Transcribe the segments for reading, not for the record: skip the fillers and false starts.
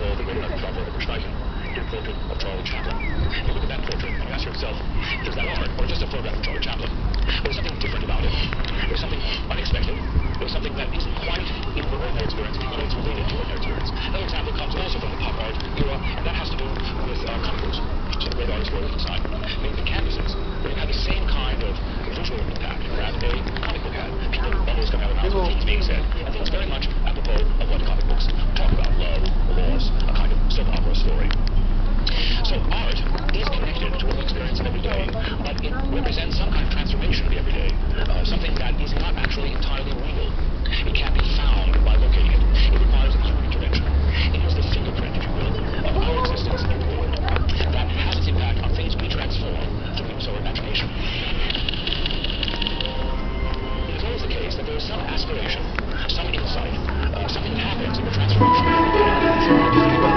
example, the great novel of Streichen, your portrait of Charlie Chaplin. You look at that portrait and you ask yourself, is that art or just a photograph of Charlie Chaplin? There's something different about it. There's something unexpected. There's something that isn't quite in the ordinary experience, but it's related to ordinary experience. Another example comes also from the pop art era, and that has to do with comic books. So the great artist Roy Lichtenstein made the canvases where you had the same kind of visual impact that a comic book had. People, bubbles coming out of their mouths, things being said, and things very much apropos of what comic books talk about: love, loss, a kind of soap opera story. So art is connected to what we experience every day, but it represents some kind of transformation of the everyday, something that is not actually entirely real. It can't be found by locating it. It requires human intervention. It is the fingerprint, if you will, of our existence in the world that has its impact on things we transform through use of our imagination. It is always the case that there is some aspiration, some insight, something that happens in the transformation of the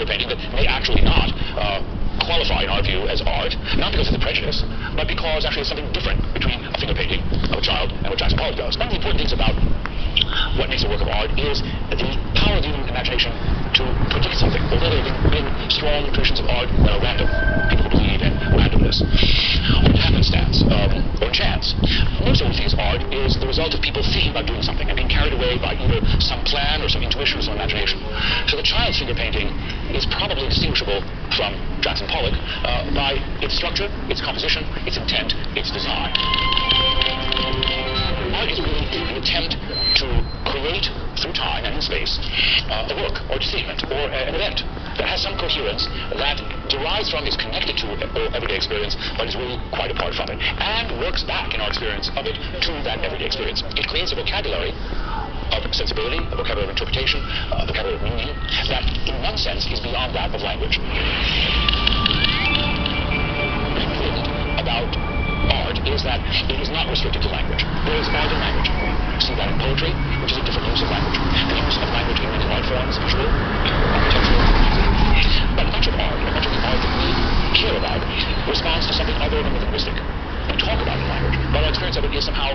figure painting that may actually not qualify, in our view, as art, not because of the prejudice, but because actually there's something different between a finger painting of a child and what Jackson Pollock does. One of the important things about what makes a work of art is the power of the human imagination to predict something. Although there have been strong traditions of art that are random, people believe in randomness, or happenstance, or chance. Most of what we think is art is the result of people thinking about doing something and being carried away by either some plan or some intuition or some imagination. So the child's finger painting is probably distinguishable from Jackson Pollock by its structure, its composition, its intent, its design. art is really an attempt to create through time and in space a work or a statement or an event that has some coherence, that derives from, is connected to everyday experience, but is really quite apart from it, and works back in our experience of it to that everyday experience. It creates a vocabulary of sensibility, a vocabulary of interpretation, a vocabulary of meaning, that in one sense is beyond that of language. About art is that it is not restricted to language. There is art in language. You see that in poetry, which is a different use of language. The use of language in many art forms, visual, architectural, music. But much of art, and much of the art that we care about, responds to something other than the linguistic. We talk about it in language, but our experience of it is somehow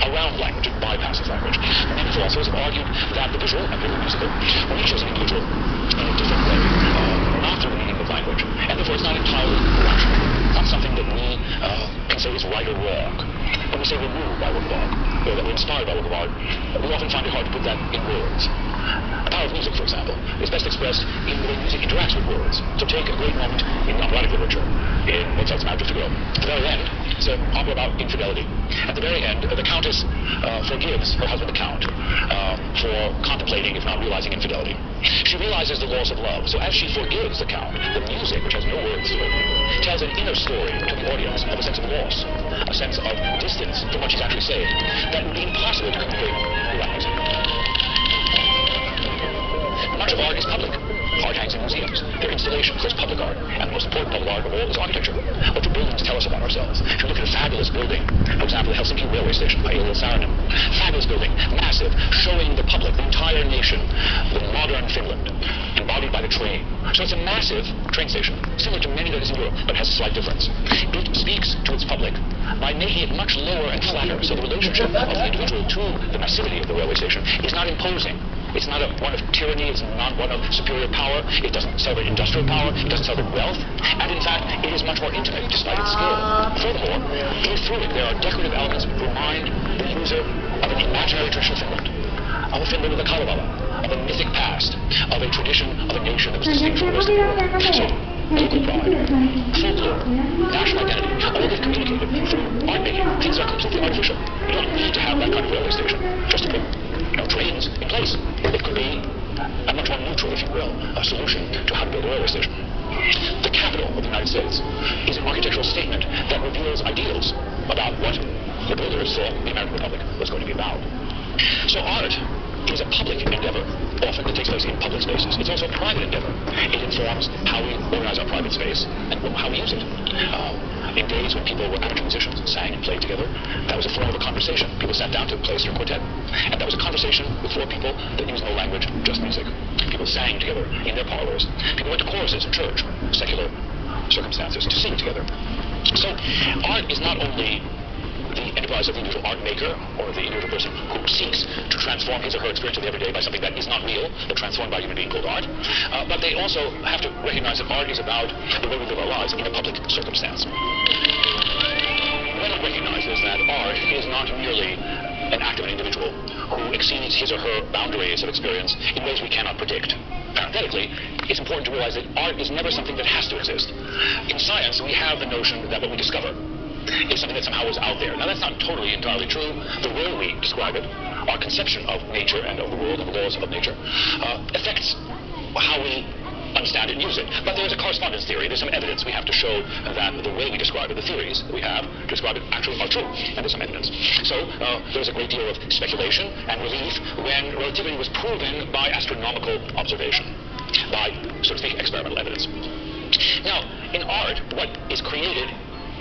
around language. It bypasses language. Many philosophers have argued that the visual and the musical reaches an individual in a different way, not through the meaning of language, and therefore it's not entirely rational. It's not something that we can say is right or wrong. When we say we're moved by a work of art, or that we're inspired by a work of art, we often find it hard to put that in words. The power of music, for example, is best expressed in the way music interacts with words. So take a great moment in operatic literature, in Mozart's Marriage of Figaro. At the very end, it's an opera about infidelity. At the very end, the Countess forgives her husband, the Count, for contemplating, if not realizing, infidelity. She realizes the loss of love. So as she forgives the Count, the music, which has no words to it, tells an inner story to the audience of a sense of loss, a sense of distance from what she's actually saying, that would be impossible to communicate without music. Much of art is public. Art hangs in museums. They're installations. There's public art. And the most important public art of all is architecture. What do buildings tell us about ourselves? If you look at a fabulous building, for example, the Helsinki railway station by Eila Saarinen, fabulous building, massive, showing the public, the entire nation, the modern Finland, embodied by the train. So it's a massive train station, similar to many that is in Europe, but has a slight difference. It speaks to its public by making it much lower and flatter, so the relationship of the individual to the massivity of the railway station is not imposing. It's not one of tyranny, it's not one of superior power, it doesn't celebrate industrial power, it doesn't celebrate wealth, and in fact, it is much more intimate despite its scale. Furthermore, through it, there are decorative elements that remind the user of an imaginary tradition of Finland, of a Finland of the Kalevala, of a mythic past, of a tradition of a nation that was distinct from the rest of the world. So, local pride, folklore, national identity, all get communicated through art making. Things are completely artificial. You don't need to have that kind of railway station just to put trains in place. It could be a much more neutral, if you will, a solution to how to build a railway station. The Capitol of the United States is an architectural statement that reveals ideals about what the builders thought the American Republic was going to be about. So art is a public endeavor. Often it takes place in public spaces. It's also a private endeavor. It informs how we organize our private space and how we use it. In days when people were amateur musicians, sang and played together, that was a form of a conversation. People sat down to play a string quartet, and that was a conversation with four people that used no language, just music. People sang together in their parlors. People went to choruses in church, secular circumstances, to sing together. So art is not only the enterprise of the individual art maker or the individual person who seeks to transform his or her experience of the everyday by something that is not real, but transformed by a human being called art. But they also have to recognize that art is about the way we live our lives in a public circumstance. One recognizes that art is not merely an act of an individual who exceeds his or her boundaries of experience in ways we cannot predict. Parenthetically, it's important to realize that art is never something that has to exist. In science, we have the notion that what we discover is something that somehow is out there. Now, that's not totally entirely true. The way we describe it, our conception of nature and of the world and the laws of nature, affects how we understand it and use it. But there's a correspondence theory. There's some evidence we have to show that the way we describe it, the theories that we have to describe it, actually are true. And there's some evidence. So there's a great deal of speculation and relief when relativity was proven by astronomical observation, by, so to speak, experimental evidence. Now, in art, what is created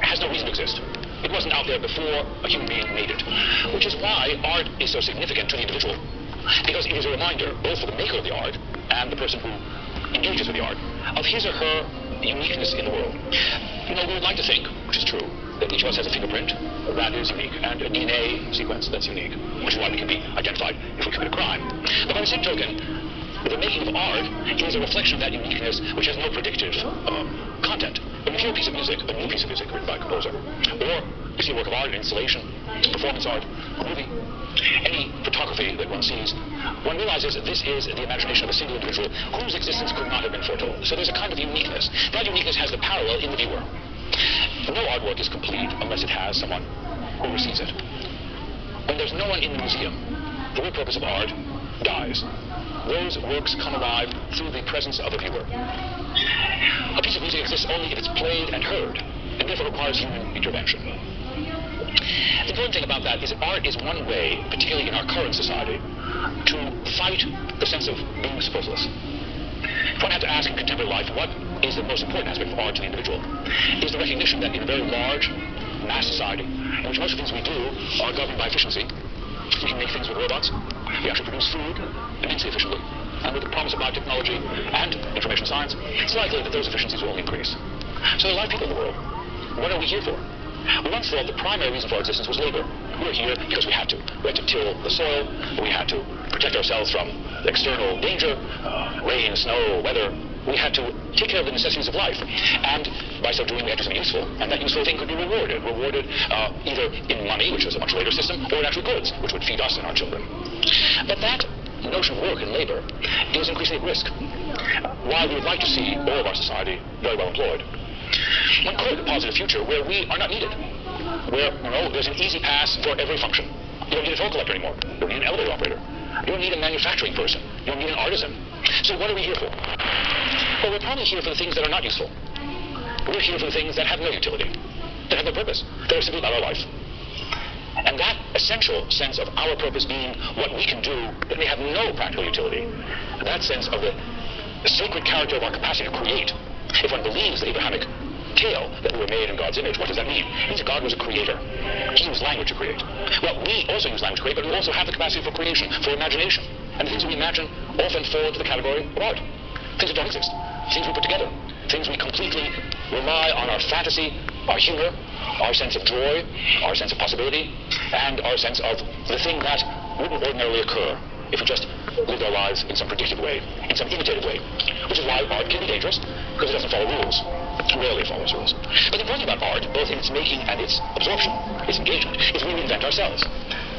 has no reason to exist. It wasn't out there before a human being made it, which is why art is so significant to the individual, because it is a reminder, both for the maker of the art and the person who engages with the art, of his or her uniqueness in the world. You know, we would like to think, which is true, that each of us has a fingerprint that is unique, and a DNA sequence that's unique, which is why we can be identified if we commit a crime. But by the same token, the making of art is a reflection of that uniqueness which has no predictive content. When you hear a piece of music, a new piece of music written by a composer, or you see a work of art, an installation, performance art, a movie, any photography that one sees, one realizes that this is the imagination of a single individual whose existence could not have been foretold. So there's a kind of uniqueness. That uniqueness has the parallel in the viewer. No artwork is complete unless it has someone who receives it. when there's no one in the museum, the real purpose of art dies. Those works come alive through the presence of a viewer. A piece of music exists only if it's played and heard, and therefore requires human intervention. The important thing about that is that art is one way, particularly in our current society, to fight the sense of being superfluous. If one had to ask in contemporary life what is the most important aspect of art to the individual, is the recognition that in a very large, mass society, in which most of the things we do are governed by efficiency, we can make things with robots, we actually produce food immensely efficiently, and with the promise of biotechnology and information science, it's likely that those efficiencies will only increase. So there are a lot of people in the world. What are we here for? We once thought the primary reason for our existence was labor. We were here because we had to. We had to till the soil. We had to protect ourselves from external danger, rain, snow, weather. We had to take care of the necessities of life. And by so doing, we had to do something useful. And that useful thing could be rewarded. Rewarded either in money, which was a much later system, or in actual goods, which would feed us and our children. But that notion of work and labor is increasingly at risk. While we would like to see all of our society very well employed, one could posit a future where we are not needed, where there's an easy pass for every function. You don't need a toll collector anymore. You don't need an elevator operator. You don't need a manufacturing person. You don't need an artisan. So what are we here for? Well, we're probably here for the things that are not useful. We're here for the things that have no utility, that have no purpose, that are simply about our life. And that essential sense of our purpose being what we can do that may have no practical utility, that sense of the sacred character of our capacity to create. If one believes the Abrahamic tale that we were made in God's image, what does that mean? It means that God was a creator. He used language to create. Well, we also use language to create, but we also have the capacity for creation, for imagination. And the things that we imagine often fall into the category of art. Things that don't exist. Things we put together. Things we completely rely on our fantasy, our humor, our sense of joy, our sense of possibility, and our sense of the thing that wouldn't ordinarily occur if we just lived our lives in some predictive way, in some imitative way. Which is why art can be dangerous, because it doesn't follow rules. It rarely follows rules. But the important thing about art, both in its making and its absorption, its engagement, is we reinvent ourselves.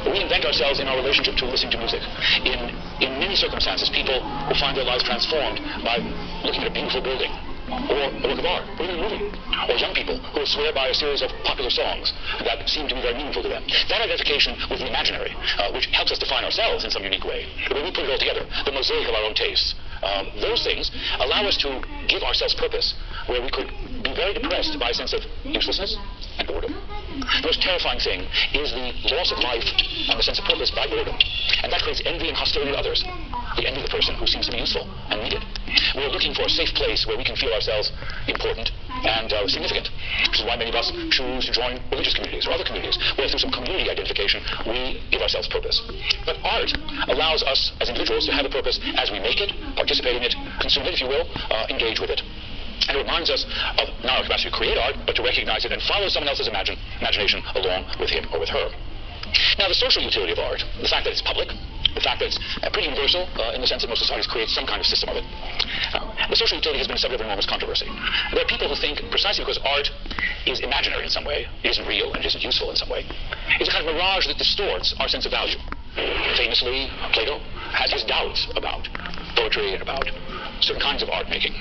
We invent ourselves in our relationship to listening to music. In many circumstances, people will find their lives transformed by looking at a beautiful building, or a work of art, or even a movie. Or young people who will swear by a series of popular songs that seem to be very meaningful to them. That identification with the imaginary, which helps us define ourselves in some unique way, when we put it all together, the mosaic of our own tastes, those things allow us to give ourselves purpose, where we could be very depressed by a sense of uselessness and boredom. The most terrifying thing is the loss of life and the sense of purpose by boredom. And that creates envy and hostility to others. We envy the person who seems to be useful and needed. We're looking for a safe place where we can feel ourselves important and significant, which is why many of us choose to join religious communities or other communities, where through some community identification we give ourselves purpose. But art allows us as individuals to have a purpose as we make it, participate in it, consume it, if you will, engage with it. And it reminds us of not our capacity to create art, but to recognize it and follow someone else's imagination along with him or with her. Now, the social utility of art, the fact that it's public, the fact that it's pretty universal in the sense that most societies create some kind of system of it. The social utility has been a subject of enormous controversy. There are people who think precisely because art is imaginary in some way, it isn't real and it isn't useful in some way, it's a kind of mirage that distorts our sense of value. Famously, Plato had his doubts about poetry and about certain kinds of art making.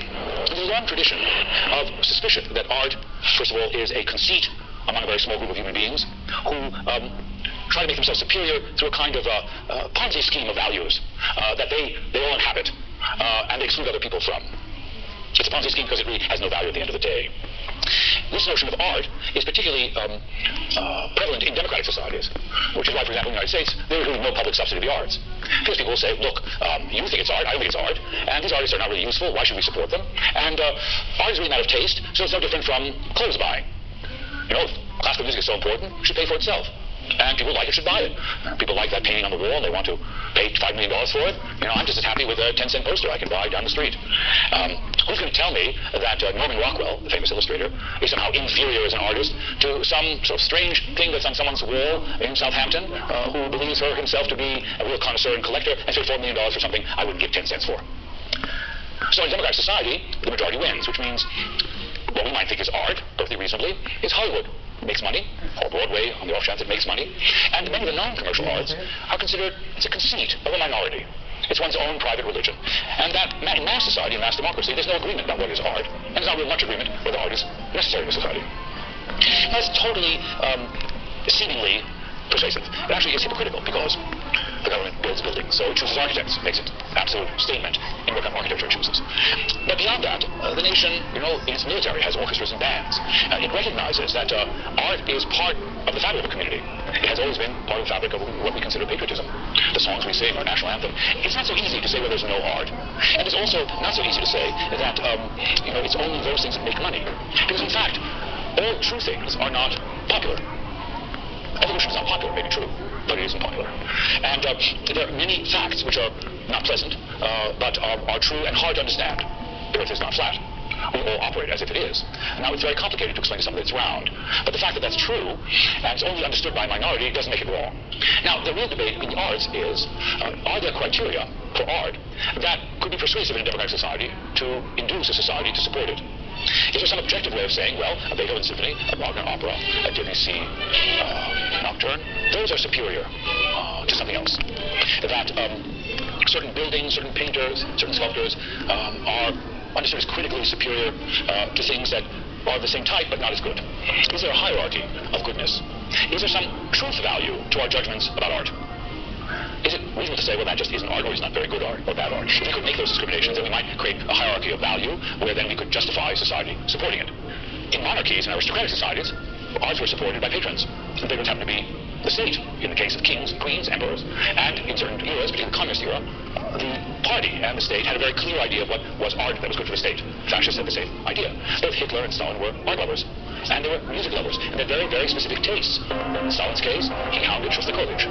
There's a long tradition of suspicion that art, first of all, is a conceit among a very small group of human beings who try to make themselves superior through a kind of Ponzi scheme of values that they all inhabit and they exclude other people from. It's a Ponzi scheme because it really has no value at the end of the day. This notion of art is particularly prevalent in democratic societies, which is why, for example, in the United States, there is really no public subsidy of the arts. Because people will say, look, you think it's art, I don't think it's art, and these artists are not really useful, why should we support them? And art is really a matter of taste, so it's no different from clothes buying. Classical music is so important, it should pay for itself. And people like it, should buy it. People like that painting on the wall, and they want to pay $5 million for it. I'm just as happy with a 10-cent poster I can buy down the street. Who's going to tell me that Norman Rockwell, the famous illustrator, is somehow inferior as an artist to some sort of strange thing that's on someone's wall in Southampton, who believes her himself to be a real connoisseur and collector, and paid $4 million for something I wouldn't give 10 cents for. So in democratic society, the majority wins, which means what we might think is art, perfectly reasonably, is Hollywood. It makes money, or Broadway on the off chance it makes money. And many of the non-commercial arts are considered, it's a conceit of a minority. It's one's own private religion. And that in mass society, in mass democracy, there's no agreement about what is art. And there's not really much agreement whether art is necessary in a society. That's totally, seemingly, persuasive. It actually is hypocritical because the government builds buildings, so it chooses architects, makes it absolute statement in what kind of architecture it chooses. But beyond that, the nation, in its military has orchestras and bands. It recognizes that art is part of the fabric of a community. It has always been part of the fabric of what we consider patriotism. The songs we sing, our national anthem. It's not so easy to say where there's no art. And it's also not so easy to say that, it's only those things that make money. Because in fact, all true things are not popular. Evolution is not popular, maybe true, but it isn't popular. And there are many facts which are not pleasant, but are true and hard to understand. The earth is not flat. We all operate as if it is. Now, it's very complicated to explain to someone that it's round. But the fact that that's true, and it's only understood by a minority, doesn't make it wrong. Now, the real debate in the arts is, are there criteria for art that could be persuasive in a democratic society to induce a society to support it? Is there some objective way of saying, well, a Beethoven symphony, a Wagner opera, a Debussy nocturne, those are superior to something else? That certain buildings, certain painters, certain sculptors are understood as critically superior to things that are of the same type but not as good? Is there a hierarchy of goodness? Is there some truth value to our judgments about art? Is it reasonable to say, well, that just isn't art, or is not very good art, or bad art? If we could make those discriminations, then we might create a hierarchy of value where then we could justify society supporting it. In monarchies and aristocratic societies, arts were supported by patrons. The patrons happened to be the state, in the case of kings, queens, emperors. And in certain eras, particularly the communist era, the party and the state had a very clear idea of what was art that was good for the state. Fascists had the same idea. Both Hitler and Stalin were art lovers. And they were music lovers. And they had very, very specific tastes. In Stalin's case, he hounded Shostakovich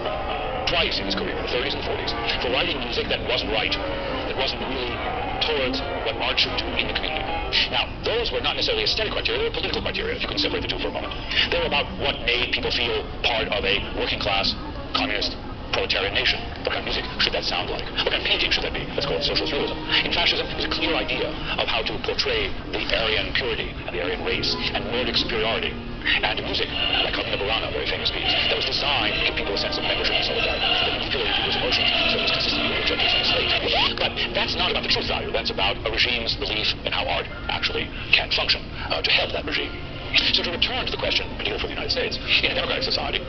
twice in his career, in the 30s and 40s, for writing music that wasn't right, that wasn't really towards what art should do in the community. Now, those were not necessarily aesthetic criteria, they were political criteria, if you can separate the two for a moment. They were about what made people feel part of a working class, communist, proletarian nation. What kind of music should that sound like? What kind of painting should that be? That's called social realism. In fascism, there's a clear idea of how to portray the Aryan purity and the Aryan race and Nordic superiority. And music, like Carmina Burana, a very famous piece, that was designed to give people a sense of membership and solidarity, that manipulated people's emotions so it was consistent with the and slate. But that's not about the truth value. That's about a regime's belief in how art actually can function to help that regime. So to return to the question, particularly for the United States, in a democratic society,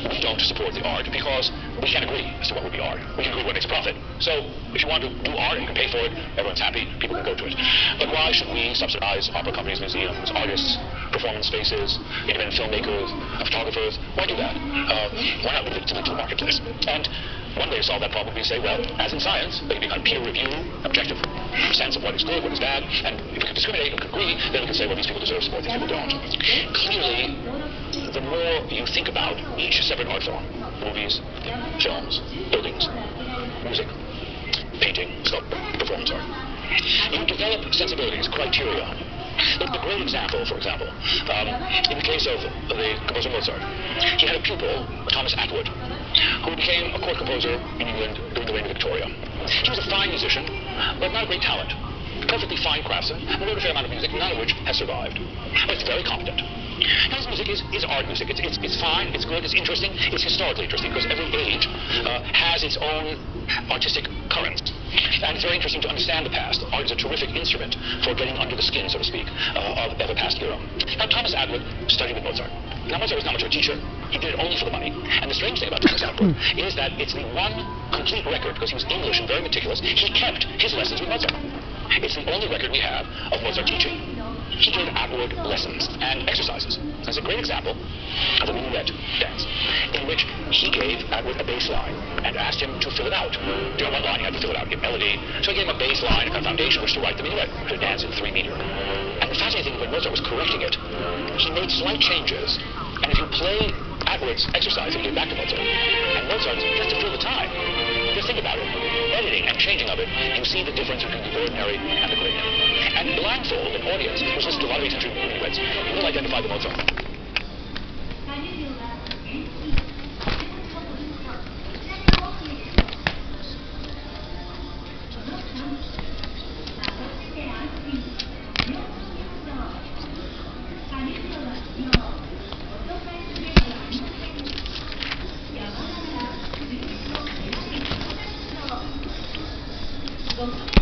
we don't support the art because we can't agree as to what would be art. We can agree what makes profit. So if you want to do art and you can pay for it, everyone's happy, people can go to it. But why should we subsidize opera companies, museums, artists, performance spaces, independent filmmakers, photographers? Why do that? Why not leave it to the marketplace? And one way to solve that problem would be to say, well, as in science, there can be kind of peer review, objective sense of what is good, what is bad, and if we can discriminate and agree, then we can say, well, these people deserve support, these people don't. Clearly, the more you think about each separate art form, movies, films, buildings, music, painting, sculpture, performance art, you develop sensibilities, criteria. Look, the great example, for example, in the case of the composer Mozart, he had a pupil, Thomas Attwood, who became a court composer in England during the reign of Victoria. He was a fine musician, but not a great talent. Perfectly fine craftsman, and wrote a fair amount of music, none of which has survived. But it's very competent. Now, his music is art music. It's fine, it's good, it's interesting, it's historically interesting, because every age has its own artistic currents. And it's very interesting to understand the past. Art is a terrific instrument for getting under the skin, so to speak, of a past era. Now, Thomas Attwood studied with Mozart. Now, Mozart was not much of a teacher. He did it only for the money. And the strange thing about Thomas Attwood is that it's the one complete record, because he was English and very meticulous, he kept his lessons with Mozart. It's the only record we have of Mozart teaching. He gave Attwood lessons and exercises. That's a great example of the minuet dance, in which he gave Attwood a bass line and asked him to fill it out. During one line, he had to fill it out, give melody. So he gave him a bass line, a kind of foundation, which to write the minuet, to dance in 3 meter. And the fascinating thing, when Mozart was correcting it, he made slight changes. And if you play Attwood's exercise and give it back to Mozart, and Mozart, just to fill the time, just think about it, editing and changing of it, you see the difference between the ordinary and the great. And blindfold, an audience who's listened to a lot of 18th century minuets will identify the Mozart. Go.